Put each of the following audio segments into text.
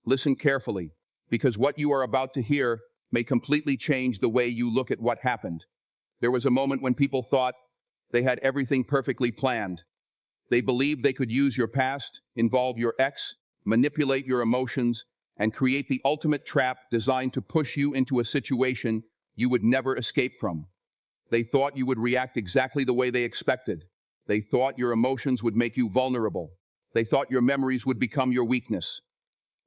Listen carefully, because what you are about to hear may completely change the way you look at what happened. There was a moment when people thought they had everything perfectly planned. They believed they could use your past, involve your ex, manipulate your emotions, and create the ultimate trap designed to push you into a situation you would never escape from. They thought you would react exactly the way they expected. They thought your emotions would make you vulnerable. They thought your memories would become your weakness.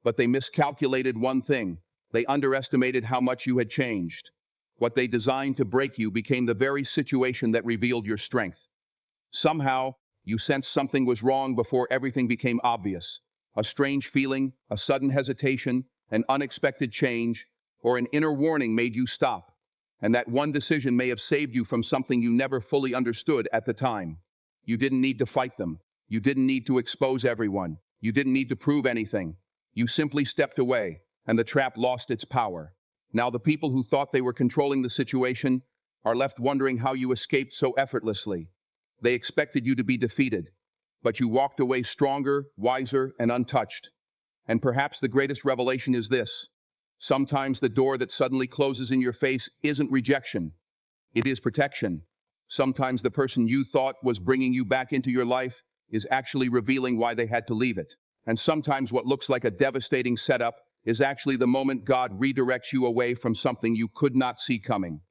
But they miscalculated one thing. They underestimated how much you had changed. What they designed to break you became the very situation that revealed your strength. Somehow, you sensed something was wrong before everything became obvious. A strange feeling, a sudden hesitation, an unexpected change, or an inner warning made you stop. And that one decision may have saved you from something you never fully understood at the time. You didn't need to fight them. You didn't need to expose everyone. You didn't need to prove anything. You simply stepped away, and the trap lost its power. Now the people who thought they were controlling the situation are left wondering how you escaped so effortlessly. They expected you to be defeated, but you walked away stronger, wiser, and untouched. And perhaps the greatest revelation is this. Sometimes the door that suddenly closes in your face isn't rejection. It is protection. Sometimes the person you thought was bringing you back into your life is actually revealing why they had to leave it. And sometimes what looks like a devastating setup is actually the moment God redirects you away from something you could not see coming.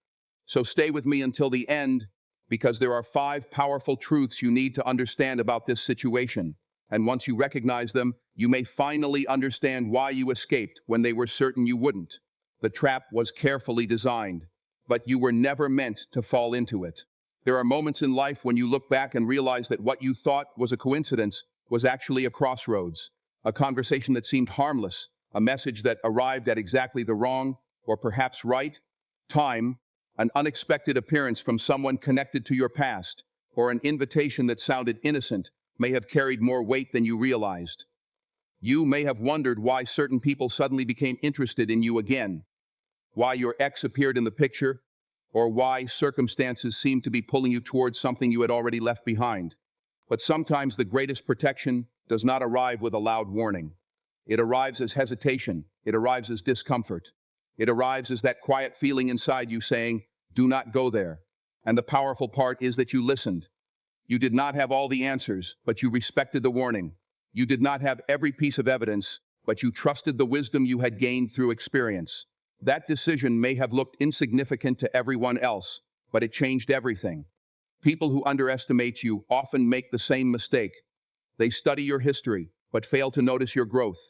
So stay with me until the end, because there are 5 powerful truths you need to understand about this situation. And once you recognize them, you may finally understand why you escaped when they were certain you wouldn't. The trap was carefully designed, but you were never meant to fall into it. There are moments in life when you look back and realize that what you thought was a coincidence was actually a crossroads, a conversation that seemed harmless, a message that arrived at exactly the wrong, or perhaps right, time, an unexpected appearance from someone connected to your past, or an invitation that sounded innocent may have carried more weight than you realized. You may have wondered why certain people suddenly became interested in you again, why your ex appeared in the picture, or why circumstances seemed to be pulling you towards something you had already left behind. But sometimes the greatest protection does not arrive with a loud warning. It arrives as hesitation. It arrives as discomfort. It arrives as that quiet feeling inside you saying, "Do not go there." And the powerful part is that you listened. You did not have all the answers, but you respected the warning. You did not have every piece of evidence, but you trusted the wisdom you had gained through experience. That decision may have looked insignificant to everyone else, but it changed everything. People who underestimate you often make the same mistake. They study your history, but fail to notice your growth.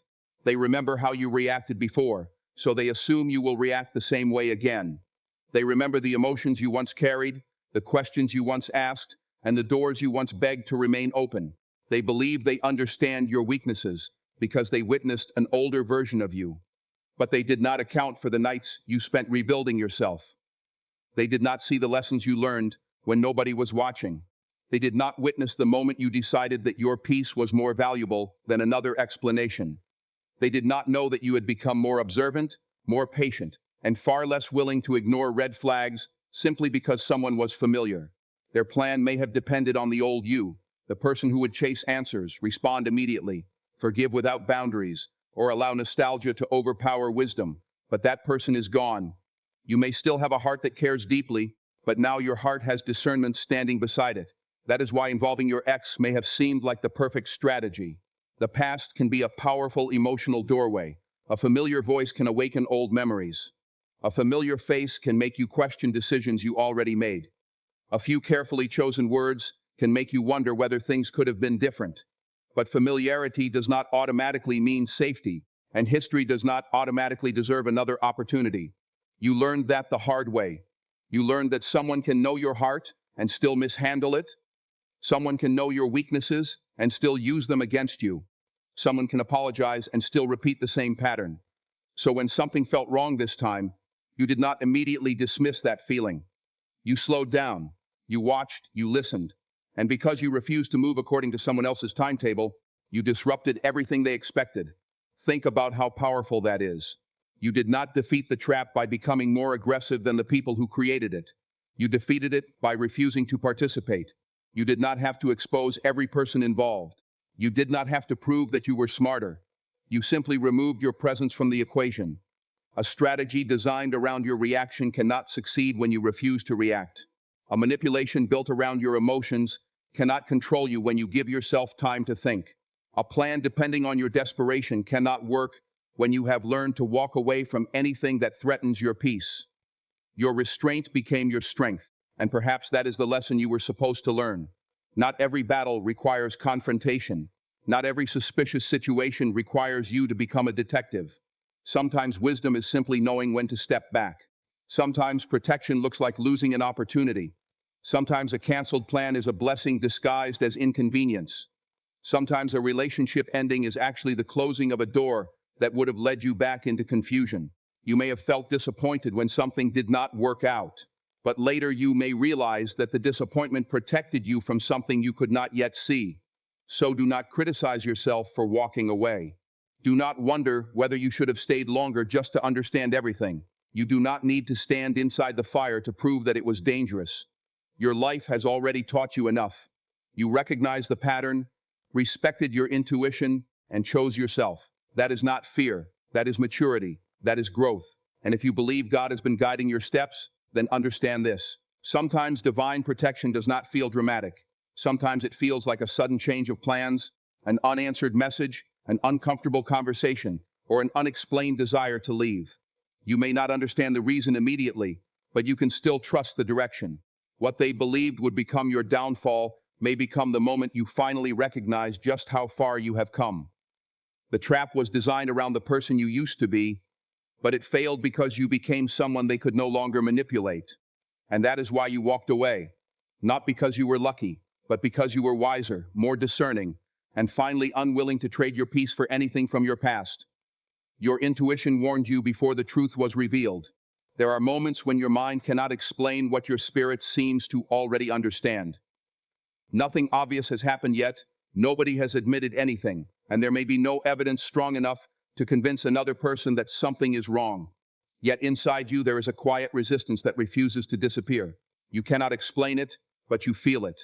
They remember how you reacted before, so they assume you will react the same way again. They remember the emotions you once carried, the questions you once asked, and the doors you once begged to remain open. They believe they understand your weaknesses because they witnessed an older version of you. But they did not account for the nights you spent rebuilding yourself. They did not see the lessons you learned when nobody was watching. They did not witness the moment you decided that your peace was more valuable than another explanation. They did not know that you had become more observant, more patient, and far less willing to ignore red flags simply because someone was familiar. Their plan may have depended on the old you, the person who would chase answers, respond immediately, forgive without boundaries, or allow nostalgia to overpower wisdom. But that person is gone. You may still have a heart that cares deeply, but now your heart has discernment standing beside it. That is why involving your ex may have seemed like the perfect strategy. The past can be a powerful emotional doorway. A familiar voice can awaken old memories. A familiar face can make you question decisions you already made. A few carefully chosen words can make you wonder whether things could have been different. But familiarity does not automatically mean safety, and history does not automatically deserve another opportunity. You learned that the hard way. You learned that someone can know your heart and still mishandle it. Someone can know your weaknesses and still use them against you. Someone can apologize and still repeat the same pattern. So when something felt wrong this time, you did not immediately dismiss that feeling. You slowed down, you watched, you listened, and because you refused to move according to someone else's timetable, you disrupted everything they expected. Think about how powerful that is. You did not defeat the trap by becoming more aggressive than the people who created it. You defeated it by refusing to participate. You did not have to expose every person involved. You did not have to prove that you were smarter. You simply removed your presence from the equation. A strategy designed around your reaction cannot succeed when you refuse to react. A manipulation built around your emotions cannot control you when you give yourself time to think. A plan depending on your desperation cannot work when you have learned to walk away from anything that threatens your peace. Your restraint became your strength, and perhaps that is the lesson you were supposed to learn. Not every battle requires confrontation. Not every suspicious situation requires you to become a detective. Sometimes wisdom is simply knowing when to step back. Sometimes protection looks like losing an opportunity. Sometimes a canceled plan is a blessing disguised as inconvenience. Sometimes a relationship ending is actually the closing of a door that would have led you back into confusion. You may have felt disappointed when something did not work out, but later you may realize that the disappointment protected you from something you could not yet see. So do not criticize yourself for walking away. Do not wonder whether you should have stayed longer just to understand everything. You do not need to stand inside the fire to prove that it was dangerous. Your life has already taught you enough. You recognize the pattern, respected your intuition, and chose yourself. That is not fear. That is maturity. That is growth. And if you believe God has been guiding your steps, then understand this. Sometimes divine protection does not feel dramatic. Sometimes it feels like a sudden change of plans, an unanswered message, an uncomfortable conversation, or an unexplained desire to leave. You may not understand the reason immediately, but you can still trust the direction. What they believed would become your downfall may become the moment you finally recognize just how far you have come. The trap was designed around the person you used to be, but it failed because you became someone they could no longer manipulate. And that is why you walked away. Not because you were lucky, but because you were wiser, more discerning, and finally unwilling to trade your peace for anything from your past. Your intuition warned you before the truth was revealed. There are moments when your mind cannot explain what your spirit seems to already understand. Nothing obvious has happened yet, nobody has admitted anything, and there may be no evidence strong enough to convince another person that something is wrong. Yet inside you there is a quiet resistance that refuses to disappear. You cannot explain it, but you feel it.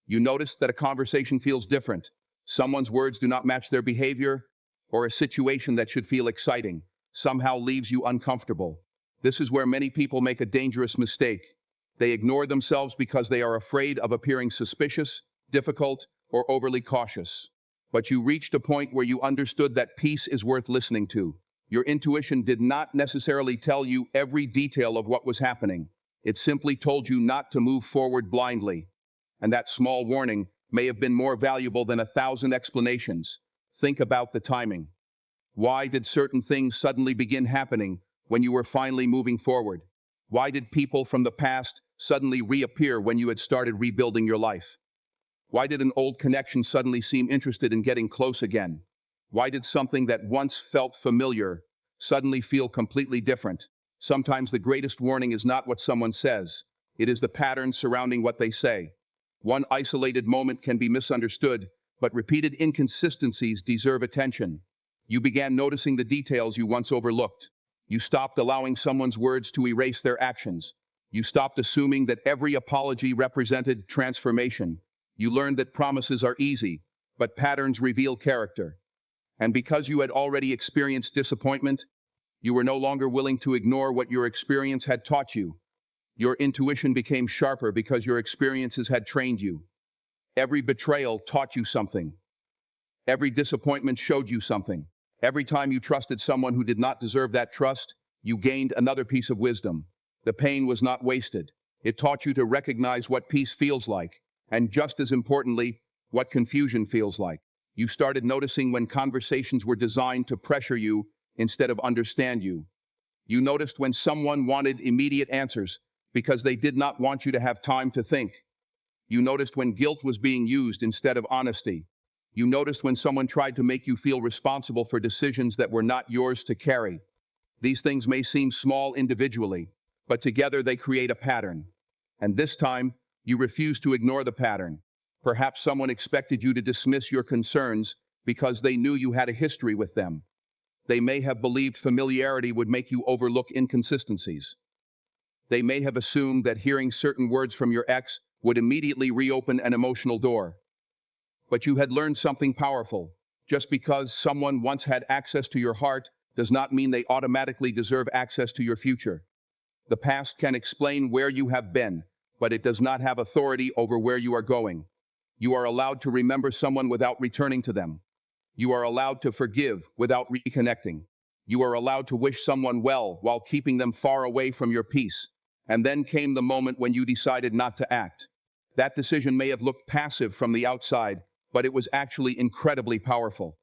You notice that a conversation feels different. Someone's words do not match their behavior, or a situation that should feel exciting somehow leaves you uncomfortable. This is where many people make a dangerous mistake. They ignore themselves because they are afraid of appearing suspicious, difficult, or overly cautious. But you reached a point where you understood that peace is worth listening to. Your intuition did not necessarily tell you every detail of what was happening. It simply told you not to move forward blindly. And that small warning may have been more valuable than 1,000 explanations. Think about the timing. Why did certain things suddenly begin happening when you were finally moving forward? Why did people from the past suddenly reappear when you had started rebuilding your life? Why did an old connection suddenly seem interested in getting close again? Why did something that once felt familiar suddenly feel completely different? Sometimes the greatest warning is not what someone says. It is the pattern surrounding what they say. One isolated moment can be misunderstood, but repeated inconsistencies deserve attention. You began noticing the details you once overlooked. You stopped allowing someone's words to erase their actions. You stopped assuming that every apology represented transformation. You learned that promises are easy, but patterns reveal character. And because you had already experienced disappointment, you were no longer willing to ignore what your experience had taught you. Your intuition became sharper because your experiences had trained you. Every betrayal taught you something. Every disappointment showed you something. Every time you trusted someone who did not deserve that trust, you gained another piece of wisdom. The pain was not wasted. It taught you to recognize what peace feels like, and just as importantly, what confusion feels like. You started noticing when conversations were designed to pressure you instead of understand you. You noticed when someone wanted immediate answers because they did not want you to have time to think. You noticed when guilt was being used instead of honesty. You noticed when someone tried to make you feel responsible for decisions that were not yours to carry. These things may seem small individually, but together they create a pattern. And this time, you refuse to ignore the pattern. Perhaps someone expected you to dismiss your concerns because they knew you had a history with them. They may have believed familiarity would make you overlook inconsistencies. They may have assumed that hearing certain words from your ex would immediately reopen an emotional door. But you had learned something powerful. Just because someone once had access to your heart does not mean they automatically deserve access to your future. The past can explain where you have been, but it does not have authority over where you are going. You are allowed to remember someone without returning to them. You are allowed to forgive without reconnecting. You are allowed to wish someone well while keeping them far away from your peace. And then came the moment when you decided not to act. That decision may have looked passive from the outside, but it was actually incredibly powerful.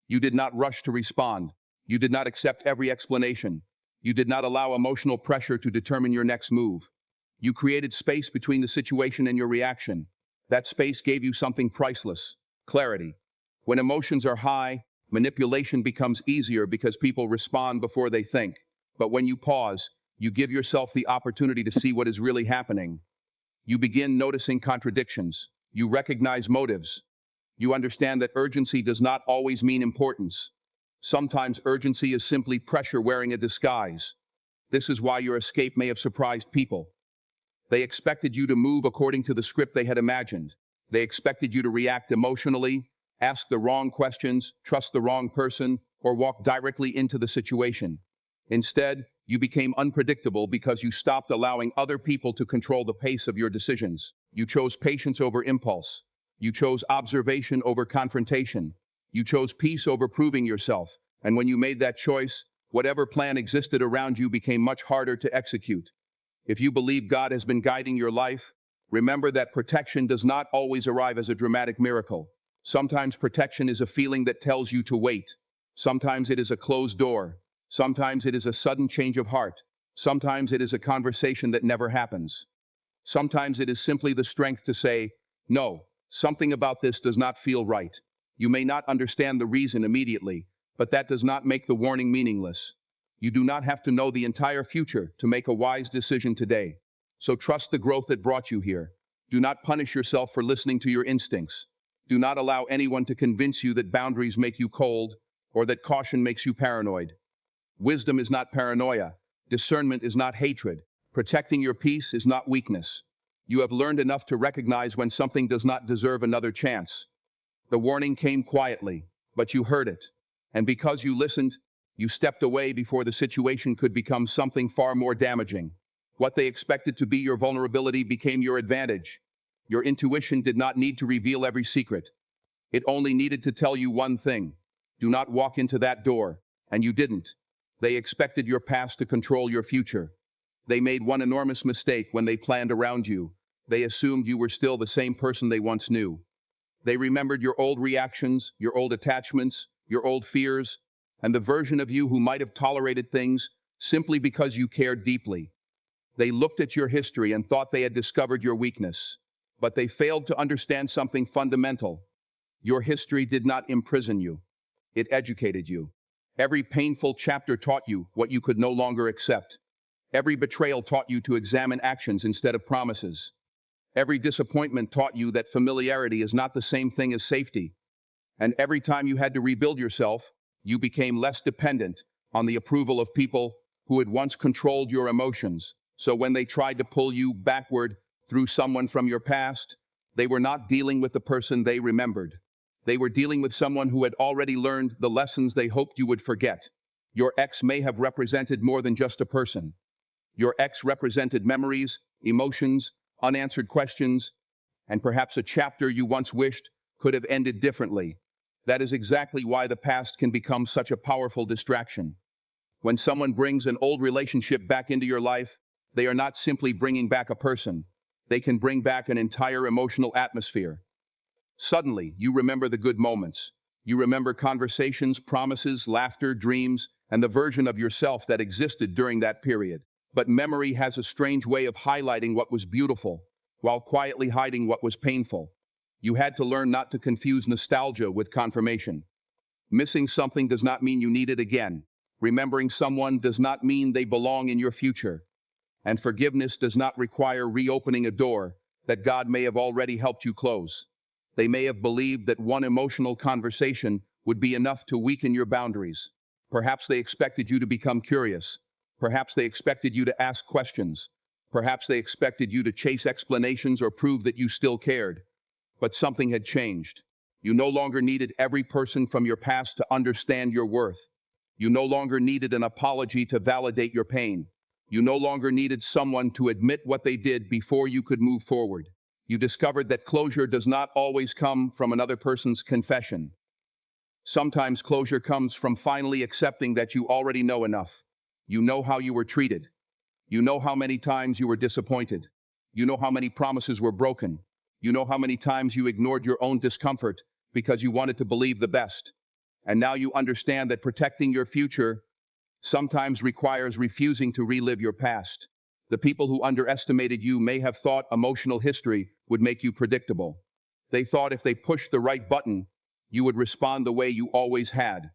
You did not rush to respond. You did not accept every explanation. You did not allow emotional pressure to determine your next move. You created space between the situation and your reaction. That space gave you something priceless: clarity. When emotions are high, manipulation becomes easier because people respond before they think. But when you pause, you give yourself the opportunity to see what is really happening. You begin noticing contradictions. You recognize motives. You understand that urgency does not always mean importance. Sometimes urgency is simply pressure wearing a disguise. This is why your escape may have surprised people. They expected you to move according to the script they had imagined. They expected you to react emotionally, ask the wrong questions, trust the wrong person, or walk directly into the situation. Instead, you became unpredictable because you stopped allowing other people to control the pace of your decisions. You chose patience over impulse. You chose observation over confrontation. You chose peace over proving yourself. And when you made that choice, whatever plan existed around you became much harder to execute. If you believe God has been guiding your life, remember that protection does not always arrive as a dramatic miracle. Sometimes protection is a feeling that tells you to wait. Sometimes it is a closed door. Sometimes it is a sudden change of heart. Sometimes it is a conversation that never happens. Sometimes it is simply the strength to say, no, something about this does not feel right. You may not understand the reason immediately, but that does not make the warning meaningless. You do not have to know the entire future to make a wise decision today. So trust the growth that brought you here. Do not punish yourself for listening to your instincts. Do not allow anyone to convince you that boundaries make you cold or that caution makes you paranoid. Wisdom is not paranoia. Discernment is not hatred. Protecting your peace is not weakness. You have learned enough to recognize when something does not deserve another chance. The warning came quietly, but you heard it. And because you listened, you stepped away before the situation could become something far more damaging. What they expected to be your vulnerability became your advantage. Your intuition did not need to reveal every secret. It only needed to tell you one thing: do not walk into that door. And you didn't. They expected your past to control your future. They made one enormous mistake when they planned around you. They assumed you were still the same person they once knew. They remembered your old reactions, your old attachments, your old fears, and the version of you who might have tolerated things simply because you cared deeply. They looked at your history and thought they had discovered your weakness. But they failed to understand something fundamental. Your history did not imprison you. It educated you. Every painful chapter taught you what you could no longer accept. Every betrayal taught you to examine actions instead of promises. Every disappointment taught you that familiarity is not the same thing as safety. And every time you had to rebuild yourself, you became less dependent on the approval of people who had once controlled your emotions. So when they tried to pull you backward through someone from your past, they were not dealing with the person they remembered. They were dealing with someone who had already learned the lessons they hoped you would forget. Your ex may have represented more than just a person. Your ex represented memories, emotions, unanswered questions, and perhaps a chapter you once wished could have ended differently. That is exactly why the past can become such a powerful distraction. When someone brings an old relationship back into your life, they are not simply bringing back a person. They can bring back an entire emotional atmosphere. Suddenly, you remember the good moments. You remember conversations, promises, laughter, dreams, and the version of yourself that existed during that period. But memory has a strange way of highlighting what was beautiful, while quietly hiding what was painful. You had to learn not to confuse nostalgia with confirmation. Missing something does not mean you need it again. Remembering someone does not mean they belong in your future. And forgiveness does not require reopening a door that God may have already helped you close. They may have believed that one emotional conversation would be enough to weaken your boundaries. Perhaps they expected you to become curious. Perhaps they expected you to ask questions. Perhaps they expected you to chase explanations or prove that you still cared. But something had changed. You no longer needed every person from your past to understand your worth. You no longer needed an apology to validate your pain. You no longer needed someone to admit what they did before you could move forward. You discovered that closure does not always come from another person's confession. Sometimes closure comes from finally accepting that you already know enough. You know how you were treated. You know how many times you were disappointed. You know how many promises were broken. You know how many times you ignored your own discomfort because you wanted to believe the best. And now you understand that protecting your future sometimes requires refusing to relive your past. The people who underestimated you may have thought emotional history would make you predictable. They thought if they pushed the right button, you would respond the way you always had.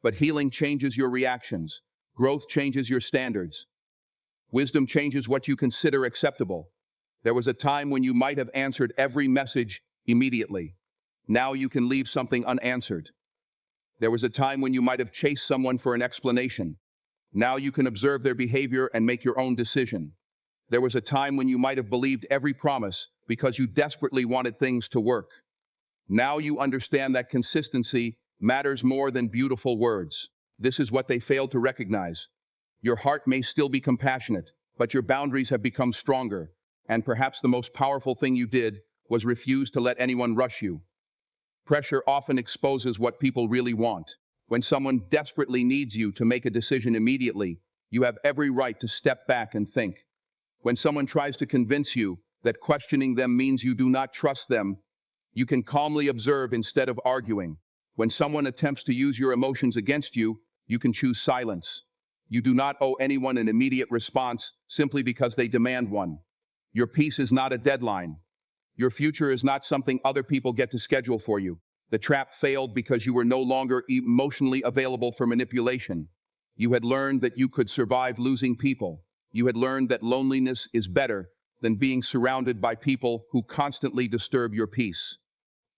But healing changes your reactions. Growth changes your standards. Wisdom changes what you consider acceptable. There was a time when you might have answered every message immediately. Now you can leave something unanswered. There was a time when you might have chased someone for an explanation. Now you can observe their behavior and make your own decision. There was a time when you might have believed every promise because you desperately wanted things to work. Now you understand that consistency matters more than beautiful words. This is what they failed to recognize. Your heart may still be compassionate, but your boundaries have become stronger. And perhaps the most powerful thing you did was refuse to let anyone rush you. Pressure often exposes what people really want. When someone desperately needs you to make a decision immediately, you have every right to step back and think. When someone tries to convince you that questioning them means you do not trust them, you can calmly observe instead of arguing. When someone attempts to use your emotions against you, you can choose silence. You do not owe anyone an immediate response simply because they demand one. Your peace is not a deadline. Your future is not something other people get to schedule for you. The trap failed because you were no longer emotionally available for manipulation. You had learned that you could survive losing people. You had learned that loneliness is better than being surrounded by people who constantly disturb your peace.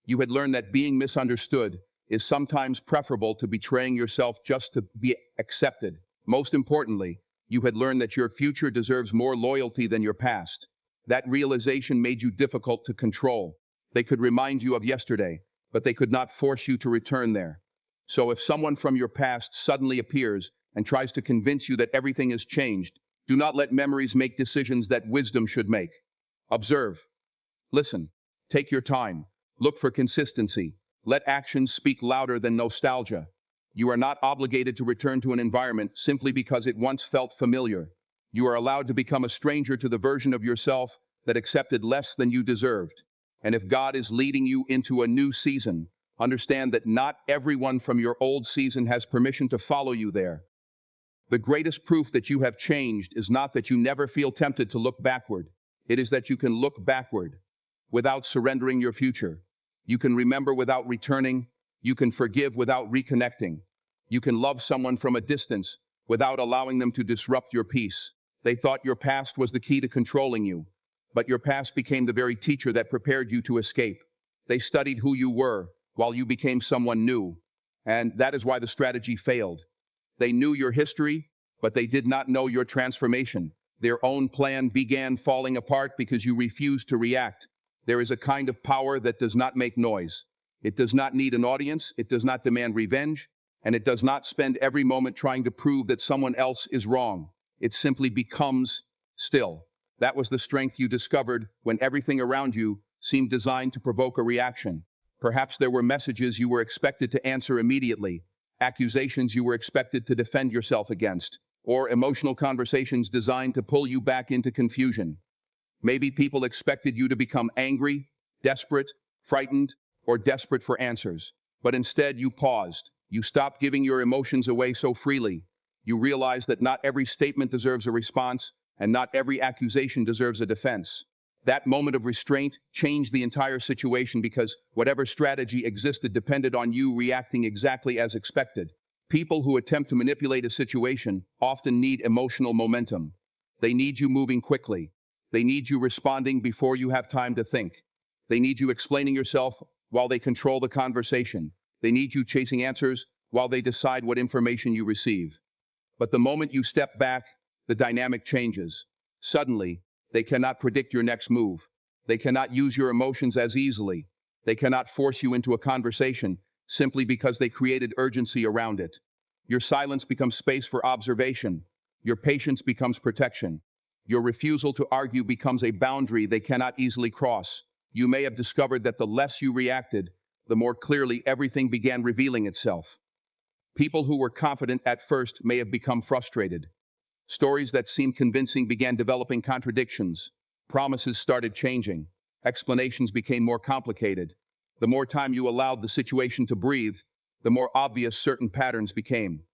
You had learned that being misunderstood is sometimes preferable to betraying yourself just to be accepted. Most importantly, you had learned that your future deserves more loyalty than your past. That realization made you difficult to control. They could remind you of yesterday, but they could not force you to return there. So if someone from your past suddenly appears and tries to convince you that everything has changed, do not let memories make decisions that wisdom should make. Observe. Listen. Take your time. Look for consistency. Let actions speak louder than nostalgia. You are not obligated to return to an environment simply because it once felt familiar. You are allowed to become a stranger to the version of yourself that accepted less than you deserved. And if God is leading you into a new season, understand that not everyone from your old season has permission to follow you there. The greatest proof that you have changed is not that you never feel tempted to look backward. It is that you can look backward without surrendering your future. You can remember without returning. You can forgive without reconnecting. You can love someone from a distance without allowing them to disrupt your peace. They thought your past was the key to controlling you, but your past became the very teacher that prepared you to escape. They studied who you were while you became someone new, and that is why the strategy failed. They knew your history, but they did not know your transformation. Their own plan began falling apart because you refused to react. There is a kind of power that does not make noise. It does not need an audience, it does not demand revenge, and it does not spend every moment trying to prove that someone else is wrong. It simply becomes still. That was the strength you discovered when everything around you seemed designed to provoke a reaction. Perhaps there were messages you were expected to answer immediately, accusations you were expected to defend yourself against, or emotional conversations designed to pull you back into confusion. Maybe people expected you to become angry, desperate, frightened, or desperate for answers. But instead you paused. You stopped giving your emotions away so freely. You realized that not every statement deserves a response, and not every accusation deserves a defense. That moment of restraint changed the entire situation because whatever strategy existed depended on you reacting exactly as expected. People who attempt to manipulate a situation often need emotional momentum. They need you moving quickly. They need you responding before you have time to think. They need you explaining yourself while they control the conversation. They need you chasing answers while they decide what information you receive. But the moment you step back, the dynamic changes. Suddenly, they cannot predict your next move. They cannot use your emotions as easily. They cannot force you into a conversation simply because they created urgency around it. Your silence becomes space for observation. Your patience becomes protection. Your refusal to argue becomes a boundary they cannot easily cross. You may have discovered that the less you reacted, the more clearly everything began revealing itself. People who were confident at first may have become frustrated. Stories that seemed convincing began developing contradictions. Promises started changing. Explanations became more complicated. The more time you allowed the situation to breathe, the more obvious certain patterns became.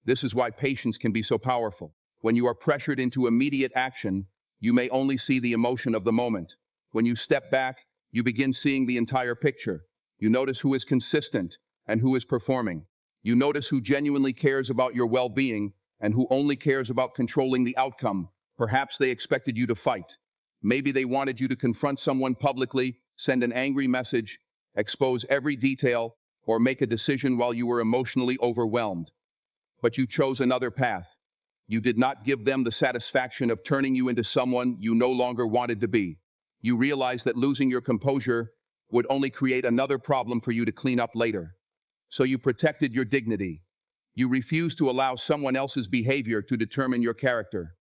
This is why patience can be so powerful. When you are pressured into immediate action, you may only see the emotion of the moment. When you step back, you begin seeing the entire picture. You notice who is consistent and who is performing. You notice who genuinely cares about your well-being and who only cares about controlling the outcome. Perhaps they expected you to fight. Maybe they wanted you to confront someone publicly, send an angry message, expose every detail, or make a decision while you were emotionally overwhelmed. But you chose another path. You did not give them the satisfaction of turning you into someone you no longer wanted to be. You realized that losing your composure would only create another problem for you to clean up later. So you protected your dignity. You refused to allow someone else's behavior to determine your character.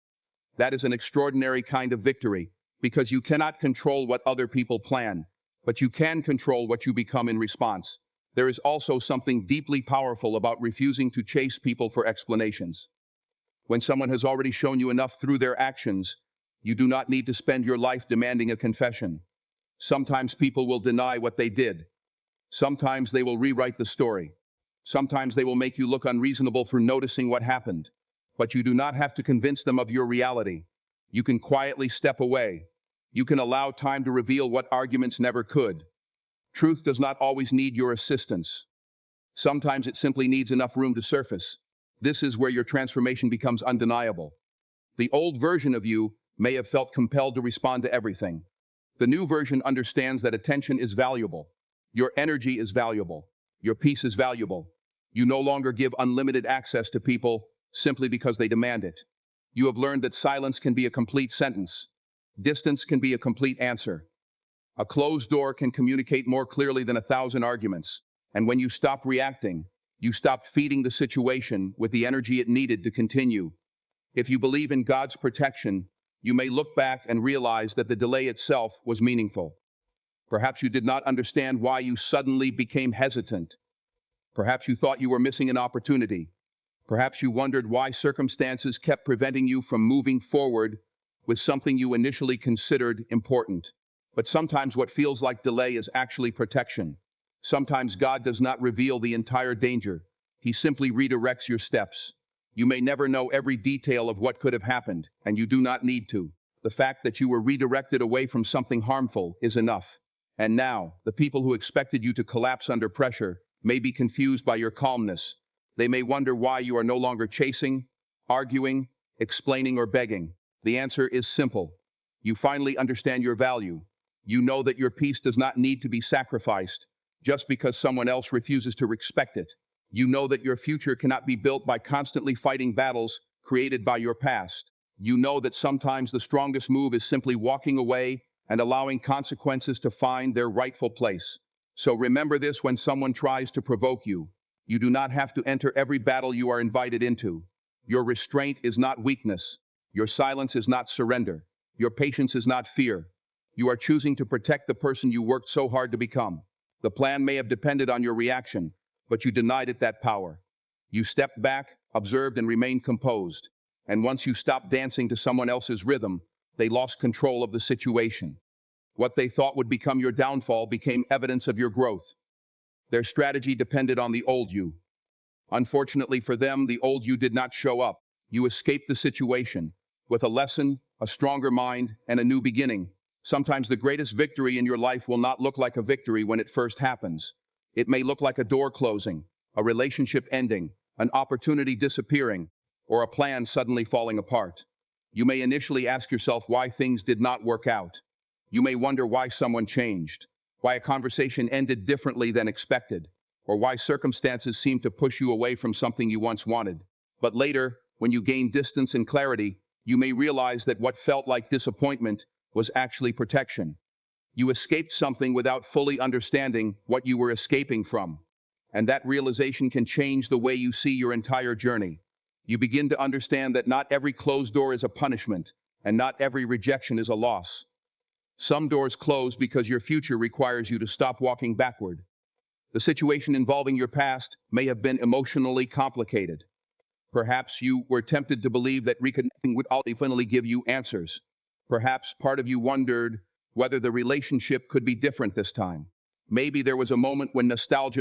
That is an extraordinary kind of victory, because you cannot control what other people plan, but you can control what you become in response. There is also something deeply powerful about refusing to chase people for explanations. When someone has already shown you enough through their actions, you do not need to spend your life demanding a confession. Sometimes people will deny what they did. Sometimes they will rewrite the story. Sometimes they will make you look unreasonable for noticing what happened. But you do not have to convince them of your reality. You can quietly step away. You can allow time to reveal what arguments never could. Truth does not always need your assistance. Sometimes it simply needs enough room to surface. This is where your transformation becomes undeniable. The old version of you may have felt compelled to respond to everything. The new version understands that attention is valuable. Your energy is valuable. Your peace is valuable. You no longer give unlimited access to people simply because they demand it. You have learned that silence can be a complete sentence. Distance can be a complete answer. A closed door can communicate more clearly than 1,000 arguments. And when you stop reacting, you stopped feeding the situation with the energy it needed to continue. If you believe in God's protection, you may look back and realize that the delay itself was meaningful. Perhaps you did not understand why you suddenly became hesitant. Perhaps you thought you were missing an opportunity. Perhaps you wondered why circumstances kept preventing you from moving forward with something you initially considered important. But sometimes what feels like delay is actually protection. Sometimes God does not reveal the entire danger. He simply redirects your steps. You may never know every detail of what could have happened, and you do not need to. The fact that you were redirected away from something harmful is enough. And now, the people who expected you to collapse under pressure may be confused by your calmness. They may wonder why you are no longer chasing, arguing, explaining, or begging. The answer is simple. You finally understand your value. You know that your peace does not need to be sacrificed just because someone else refuses to respect it. You know that your future cannot be built by constantly fighting battles created by your past. You know that sometimes the strongest move is simply walking away and allowing consequences to find their rightful place. So remember this when someone tries to provoke you. You do not have to enter every battle you are invited into. Your restraint is not weakness. Your silence is not surrender. Your patience is not fear. You are choosing to protect the person you worked so hard to become. The plan may have depended on your reaction, but you denied it that power. You stepped back, observed, and remained composed. And once you stopped dancing to someone else's rhythm, they lost control of the situation. What they thought would become your downfall became evidence of your growth. Their strategy depended on the old you. Unfortunately for them, the old you did not show up. You escaped the situation with a lesson, a stronger mind, and a new beginning. Sometimes the greatest victory in your life will not look like a victory when it first happens. It may look like a door closing, a relationship ending, an opportunity disappearing, or a plan suddenly falling apart. You may initially ask yourself why things did not work out. You may wonder why someone changed, why a conversation ended differently than expected, or why circumstances seemed to push you away from something you once wanted. But later, when you gain distance and clarity, you may realize that what felt like disappointment was actually protection. You escaped something without fully understanding what you were escaping from. And that realization can change the way you see your entire journey. You begin to understand that not every closed door is a punishment, and not every rejection is a loss. Some doors close because your future requires you to stop walking backward. The situation involving your past may have been emotionally complicated. Perhaps you were tempted to believe that reconnecting would ultimately give you answers. Perhaps part of you wondered whether the relationship could be different this time. Maybe there was a moment when nostalgia